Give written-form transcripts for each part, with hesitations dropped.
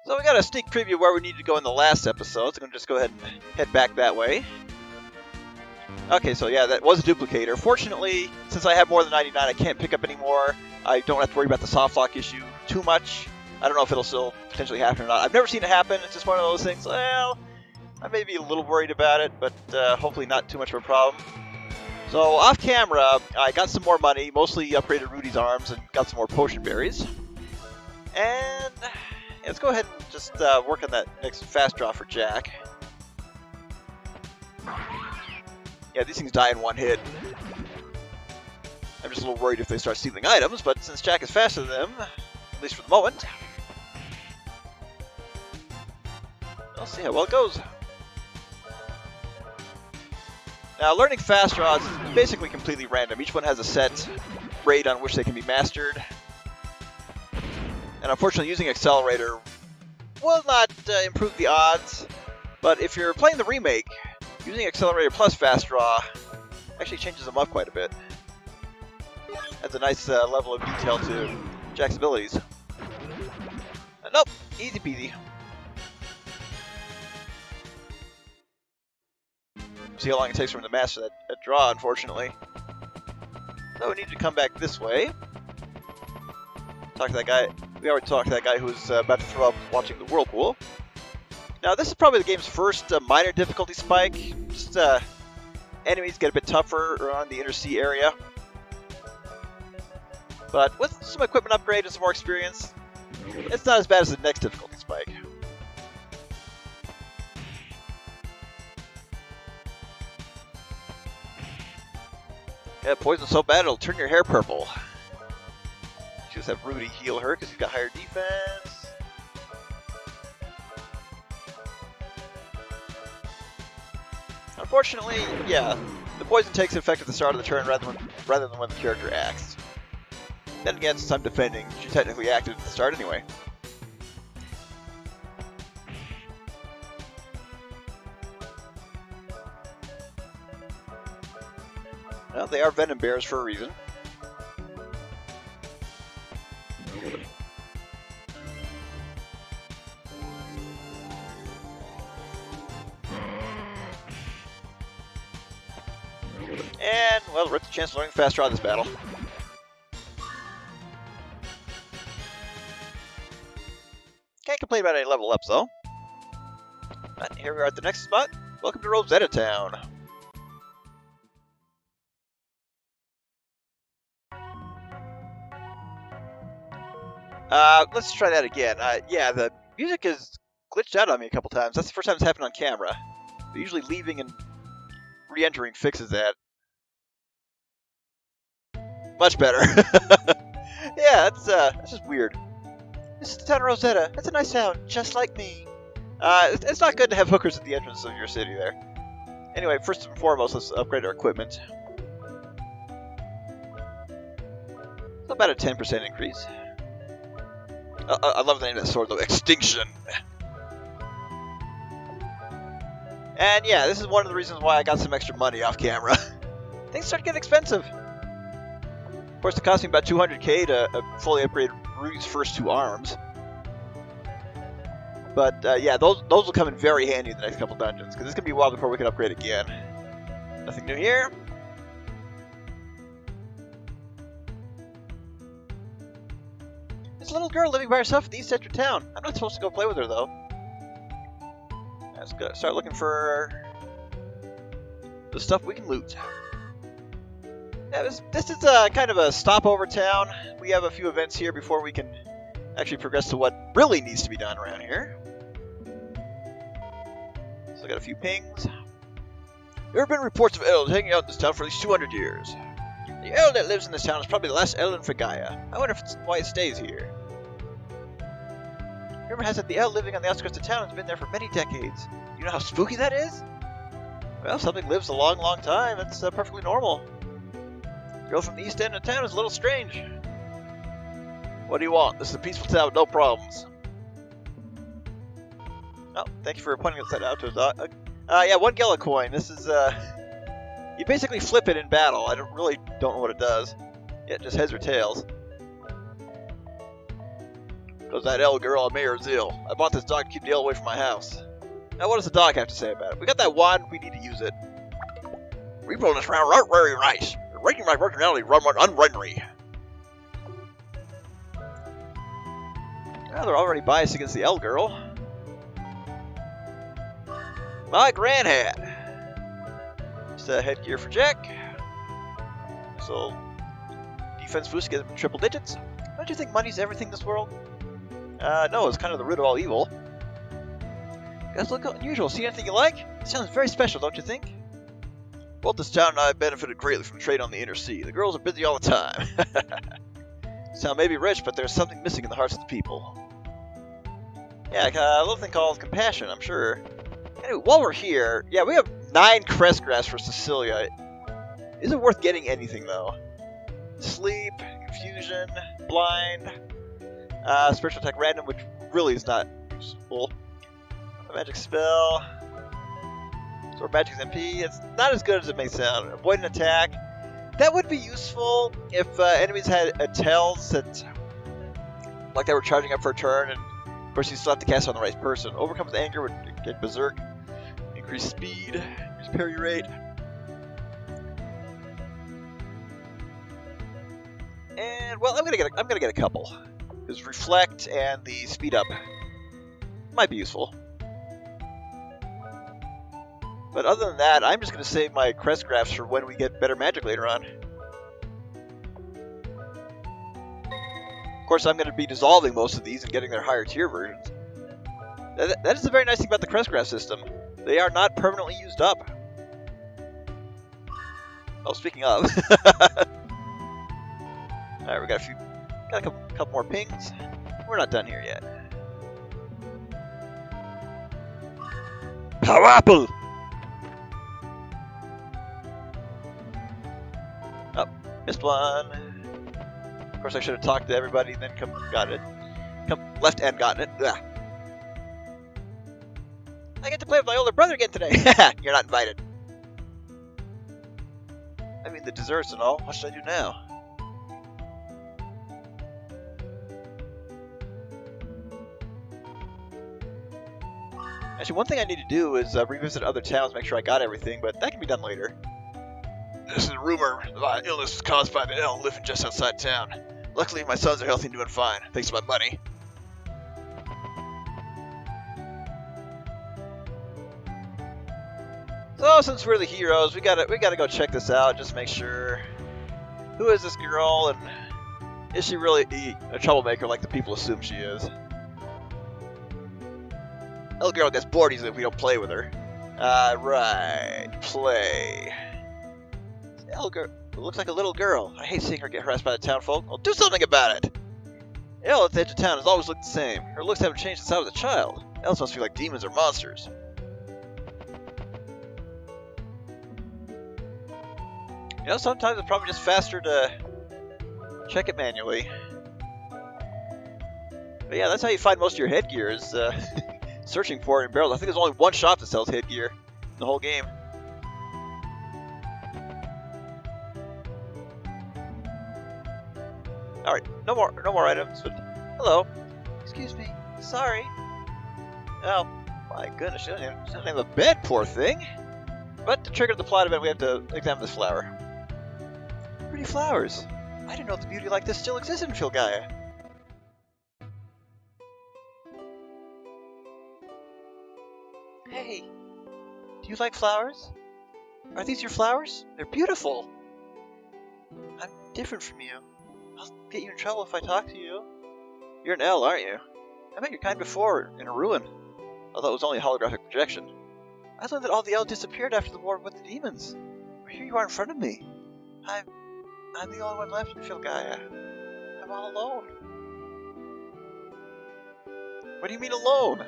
So we got a sneak preview where we need to go in the last episode, so I'm going to just go ahead and head back that way. Okay, so yeah, that was a duplicator. Fortunately, since I have more than 99, I can't pick up any more. I don't have to worry about the soft lock issue too much. I don't know if it'll still potentially happen or not. I've never seen it happen. It's just one of those things, well, I may be a little worried about it, but hopefully not too much of a problem. So off camera, I got some more money, mostly upgraded Rudy's arms and got some more potion berries. And let's go ahead and just work on that next fast draw for Jack. Yeah, these things die in one hit. I'm just a little worried if they start stealing items, but since Jack is faster than them, at least for the moment, I'll see how well it goes. Now, learning fast draws is basically completely random. Each one has a set rate on which they can be mastered. And unfortunately, using Accelerator will not improve the odds, but if you're playing the remake, using Accelerator plus Fast Draw actually changes them up quite a bit. Adds a nice level of detail to Jack's abilities. Nope, easy peasy. See how long it takes for him to master that draw, unfortunately. So we need to come back this way. Talk to that guy. We already talked to that guy who's about to throw up watching the whirlpool. Now, this is probably the game's first minor difficulty spike. Just enemies get a bit tougher around the inner sea area. But with some equipment upgrade and some more experience, it's not as bad as the next difficulty spike. Yeah, poison's so bad it'll turn your hair purple. Just have Rudy heal her because he's got higher defense. Unfortunately, yeah, the poison takes effect at the start of the turn rather than when the character acts. Then again, since I'm defending, she technically acted at the start anyway. Well, they are venom bears for a reason. And, well, Rick's a chance of learning fast draw this battle. Can't complain about any level ups, though. But here we are at the next spot. Welcome to Rosetta Town. Let's try that again. Yeah, the music has glitched out on me a couple times. That's the first time it's happened on camera. But usually leaving and re-entering fixes that. Much better. Yeah, that's just weird. This is the town of Rosetta. That's a nice town, just like me. It's not good to have hookers at the entrance of your city there. Anyway, first and foremost, let's upgrade our equipment. It's about a 10% increase. I love the name of that sword, though. Extinction. And yeah, this is one of the reasons why I got some extra money off camera. Things start getting expensive. Of course, it cost me about 200k to fully upgrade Rudy's first two arms. But yeah, those will come in very handy in the next couple dungeons, because it's going to be a while before we can upgrade again. Nothing new here. There's a little girl living by herself in the east edge of town. I'm not supposed to go play with her, though. Let's go start looking for the stuff we can loot. Yeah, this is kind of a stopover town. We have a few events here before we can actually progress to what really needs to be done around here. So I got a few pings. There have been reports of elves hanging out in this town for at least 200 years. The elf that lives in this town is probably the last elf in Filgaia. I wonder if it's why it stays here. Rumor has it the elf living on the outskirts of town has been there for many decades. You know how spooky that is? Well, if something lives a long, long time, it's perfectly normal. Girl from the east end of town is a little strange. What do you want? This is a peaceful town with no problems. Oh, thank you for pointing that out to us. Yeah, 1 Gala coin. This is, you basically flip it in battle. I really don't know what it does. Yeah, just heads or tails. Because that L girl on Mayor's ill. I bought this dog to keep the L away from my house. Now what does the dog have to say about it? We got that wand, we need to use it. We roll this round right very nice. You're raking my personality run unrunnery. Now they're already biased against the L girl. My grand hat. Just a headgear for Jack. So, defense boost gets him triple digits. Don't you think money's everything in this world? No, it's kind of the root of all evil. Guys look unusual. See anything you like? It sounds very special, don't you think? Both this town and I benefited greatly from trade on the inner sea. The girls are busy all the time. This town may be rich, but there's something missing in the hearts of the people. Yeah, a little thing called compassion, I'm sure. Anyway, while we're here, yeah, we have 9 crest grass for Cecilia. Is it worth getting anything, though? Sleep, confusion, blind, spiritual attack random, which really is not useful. A magic spell. Sword magic's MP. It's not as good as it may sound. Avoid an attack. That would be useful if enemies had a tells that, like they were charging up for a turn, and of course you still have to cast on the right person. Overcomes anger would get berserk. Increase speed. Increase parry rate. And well, I'm gonna get a couple. Because reflect and the speed up might be useful. But other than that, I'm just going to save my crest graphs for when we get better magic later on. Of course, I'm going to be dissolving most of these and getting their higher tier versions. That is the very nice thing about the crest graph system. They are not permanently used up. Oh, speaking of. Alright, we got a couple more pings. We're not done here yet. Power apple! Oh, missed one. Of course, I should have talked to everybody, then got it. Left and gotten it. Ugh. I get to play with my older brother again today. You're not invited. I mean, the desserts and all. What should I do now? Actually, one thing I need to do is revisit other towns, make sure I got everything, but that can be done later. This is a rumor that illness was caused by the L living just outside town. Luckily, my sons are healthy and doing fine, thanks to my money. So, since we're the heroes, we gotta go check this out, just make sure. Who is this girl, and is she really a troublemaker like the people assume she is? Little girl gets bored easily if we don't play with her. Right. Play. Little girl looks like a little girl. I hate seeing her get harassed by the town folk. Well, do something about it! Elle at the edge of town has always looked the same. Her looks haven't changed since I was a child. Elves must feel like demons or monsters. You know, sometimes it's probably just faster to check it manually. But yeah, that's how you find most of your headgear is searching for it in barrels. I think there's only one shop that sells headgear in the whole game. Alright, no more items, but hello. Excuse me, sorry. Oh, my goodness, she doesn't have a bed, poor thing. But to trigger the plot event, we have to examine this flower. Pretty flowers. I didn't know that beauty like this still existed in Filgaia. Hey, do you like flowers? Are these your flowers? They're beautiful. I'm different from you. I'll get you in trouble if I talk to you. You're an L, aren't you? I met your kind before, in a ruin. Although it was only a holographic projection. I learned that all the L disappeared after the war with the demons. But here you are in front of me. I'm the only one left in Filgaia. I'm all alone. What do you mean alone?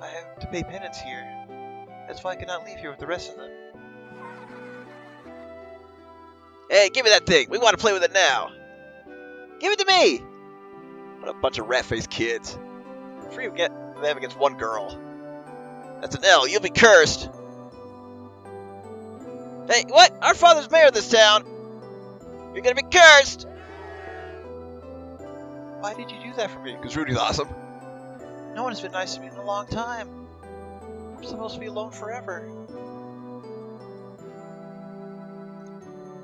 I have to pay penance here. That's why I cannot leave here with the rest of them. Hey, give me that thing! We want to play with it now! Give it to me! What a bunch of rat-faced kids. Free of them against one girl. That's an L, you'll be cursed! Hey, what? Our father's mayor of this town! You're gonna be cursed! Why did you do that for me? Because Rudy's awesome. No one has been nice to me in a long time. I'm supposed to be alone forever.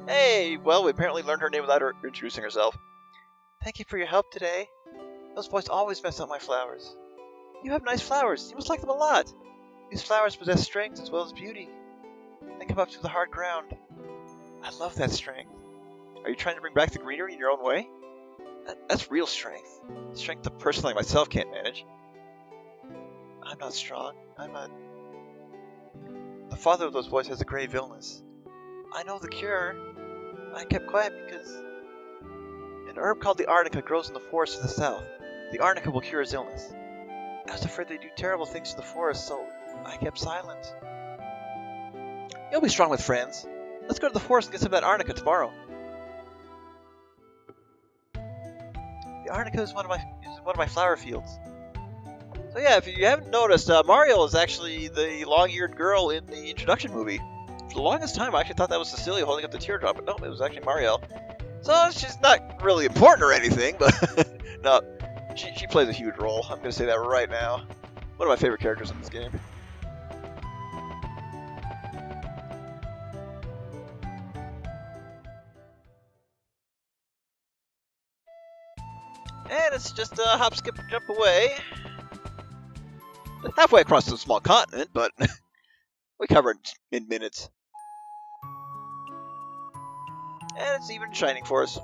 Hey, well, we apparently learned her name without her introducing herself. Thank you for your help today. Those boys always mess up my flowers. You have nice flowers. You must like them a lot. These flowers possess strength as well as beauty. They come up to the hard ground. I love that strength. Are you trying to bring back the greenery in your own way? That's real strength. Strength a person like myself can't manage. I'm not strong. The father of those boys has a grave illness. I know the cure. I kept quiet because an herb called the arnica grows in the forest to the south. The arnica will cure his illness. I was afraid they'd do terrible things to the forest, so I kept silent. You'll be strong with friends. Let's go to the forest and get some of that arnica tomorrow. The arnica is one of my flower fields. So yeah, if you haven't noticed, Mario is actually the long-eared girl in the introduction movie. For the longest time, I actually thought that was Cecilia holding up the teardrop, but no, it was actually Mario. So she's not really important or anything, but no, she plays a huge role. I'm going to say that right now. One of my favorite characters in this game. And it's just a hop, skip, and jump away. Halfway across the small continent, but we cover it in minutes. And it's even shining for us.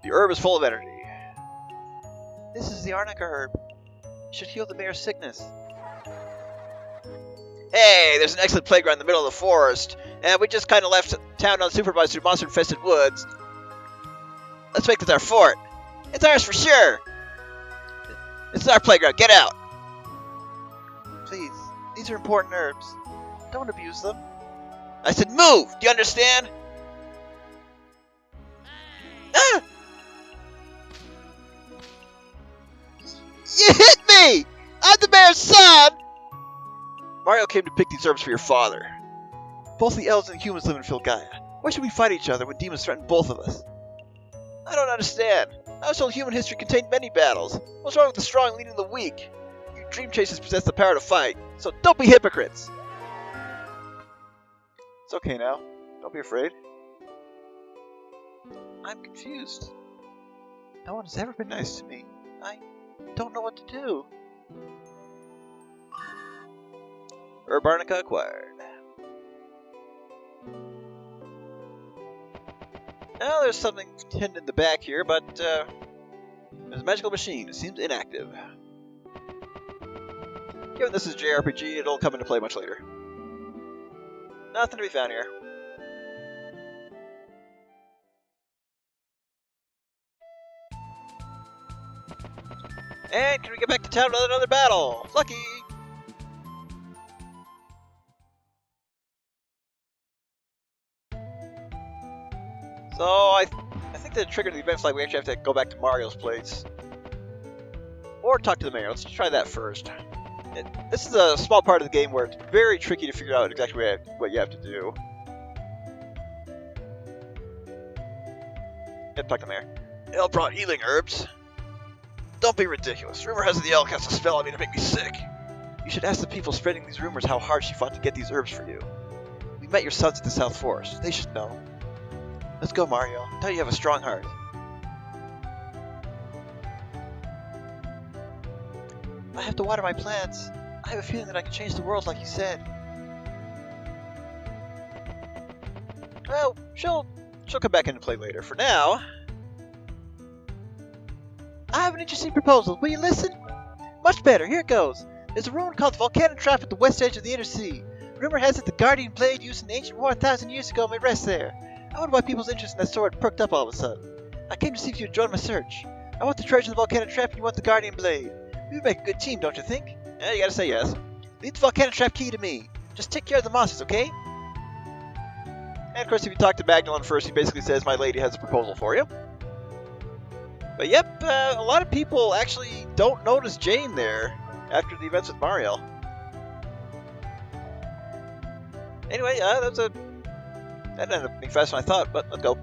The herb is full of energy. This is the arnica herb. It should heal the mayor's sickness. Hey, there's an excellent playground in the middle of the forest, and we just kind of left town unsupervised through monster-infested woods. Let's make this our fort. It's ours for sure. This is our playground. Get out. Please, these are important herbs. Don't abuse them. I said move! Do you understand? Ah! You hit me! I'm the mayor's son! Mario came to pick these herbs for your father. Both the elves and the humans live in Filgaia. Why should we fight each other when demons threaten both of us? I don't understand. I was told human history contained many battles. What's wrong with the strong leading the weak? You dream chasers possess the power to fight, so don't be hypocrites! It's okay now. Don't be afraid. I'm confused. No one has ever been nice to me. I don't know what to do. Herb arnica acquired. Now there's something hidden in the back here, but there's a magical machine. It seems inactive. Given this is JRPG, it'll come into play much later. Nothing to be found here. And can we get back to town without another battle? Lucky! So I think to trigger the events, like we actually have to go back to Mario's place. Or talk to the mayor. Let's just try that first. This is a small part of the game where it's very tricky to figure out exactly what you have to do. Talk to the mayor. Ale brought healing herbs. Don't be ridiculous. Rumor has it the elk has a spell on me to make me sick. You should ask the people spreading these rumors how hard she fought to get these herbs for you. We met your sons at the South Forest. They should know. Let's go, Mario. I know you have a strong heart. I have to water my plants. I have a feeling that I can change the world like you said. Well, she'll come back into play later. For now, I have an interesting proposal. Will you listen? Much better. Here it goes. There's a ruin called the Volcanic Trap at the west edge of the Inner Sea. Rumor has it the Guardian Blade used in the ancient war 1,000 years ago may rest there. I wonder why people's interest in that sword perked up all of a sudden. I came to see if you would join my search. I want the treasure of the Volcanic Trap and you want the Guardian Blade. We would make a good team, don't you think? Yeah, you gotta say yes. Leave the Volcanic Trap key to me. Just take care of the monsters, okay? And of course, if you talk to Magdalene first, he basically says, my lady has a proposal for you. But yep, a lot of people actually don't notice Jane there after the events with Mario. Anyway, that ended up being faster than I thought, but let's go.